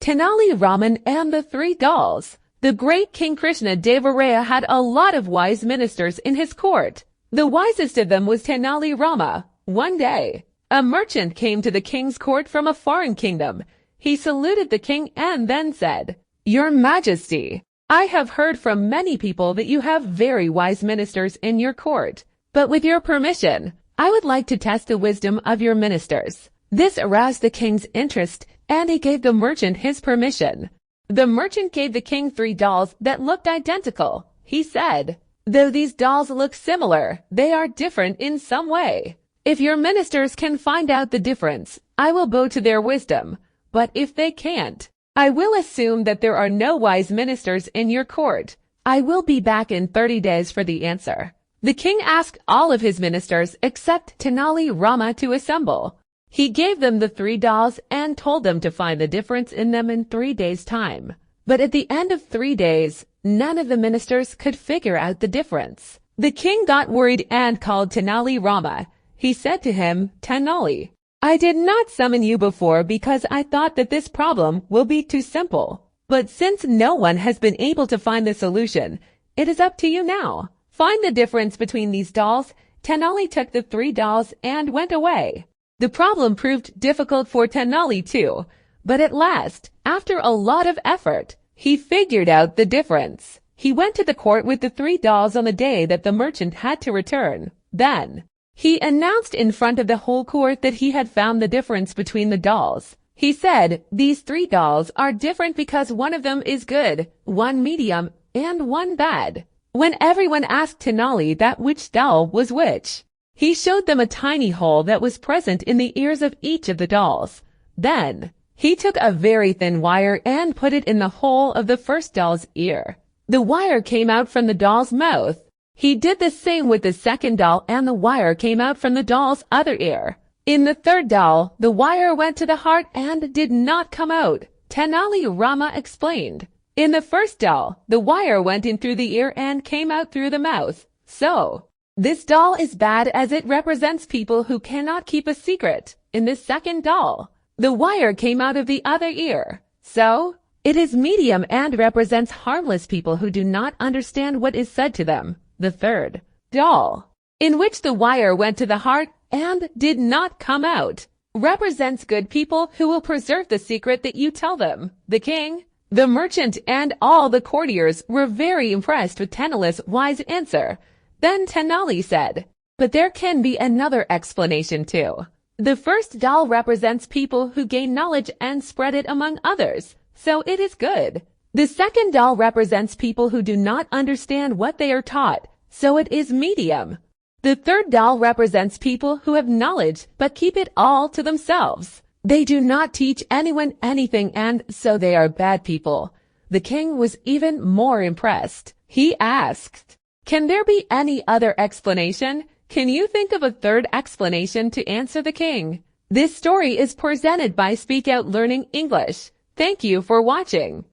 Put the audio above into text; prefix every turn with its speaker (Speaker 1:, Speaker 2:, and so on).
Speaker 1: Tenali Raman and the Three Dolls. The great King Krishna Devaraya had a lot of wise ministers in his court. The wisest of them was Tenali Rama. One day, a merchant came to the king's court from a foreign kingdom. He saluted the king and then said, "Your Majesty, I have heard from many people that you have very wise ministers in your court. But with your permission, I would like to test the wisdom of your ministers." This aroused the king's interest, and he gave the merchant his permission. The merchant gave the king 3 dolls that looked identical. He said, "Though these dolls look similar, they are different in some way. If your ministers can find out the difference, I will bow to their wisdom. But if they can't, I will assume that there are no wise ministers in your court. I will be back in 30 days for the answer." The king asked all of his ministers except Tenali Rama to assemble. He gave them the 3 dolls and told them to find the difference in them in 3 days' time. But at the end of 3 days, none of the ministers could figure out the difference. The king got worried and called Tenali Rama. He said to him, "Tenali, I did not summon you before because I thought that this problem will be too simple. But since no one has been able to find the solution, it is up to you now. Find the difference between these dolls." Tenali took the 3 dolls and went away. The problem proved difficult for Tenali too, but at last, after a lot of effort, he figured out the difference. He went to the court with the 3 dolls on the day that the merchant had to return. Then, he announced in front of the whole court that he had found the difference between the dolls. He said, "These 3 dolls are different because one of them is good, one medium, and one bad." When everyone asked Tenali that which doll was which, he showed them a tiny hole that was present in the ears of each of the dolls. Then, he took a very thin wire and put it in the hole of the first doll's ear. The wire came out from the doll's mouth. He did the same with the second doll and the wire came out from the doll's other ear. In the third doll, the wire went to the heart and did not come out. Tenali Rama explained. In the first doll, the wire went in through the ear and came out through the mouth. So, this doll is bad as it represents people who cannot keep a secret. In the second doll, the wire came out of the other ear. So, it is medium and represents harmless people who do not understand what is said to them. The third doll, in which the wire went to the heart and did not come out, represents good people who will preserve the secret that you tell them. The king, the merchant, and all the courtiers were very impressed with Tenali's wise answer. Then Tenali said, "But there can be another explanation too. The first doll represents people who gain knowledge and spread it among others, so it is good. The second doll represents people who do not understand what they are taught, so it is medium. The third doll represents people who have knowledge but keep it all to themselves. They do not teach anyone anything and so they are bad people." The king was even more impressed. He asked, "Can there be any other explanation? Can you think of a third explanation to answer the king?" This story is presented by Speak Out Learning English. Thank you for watching.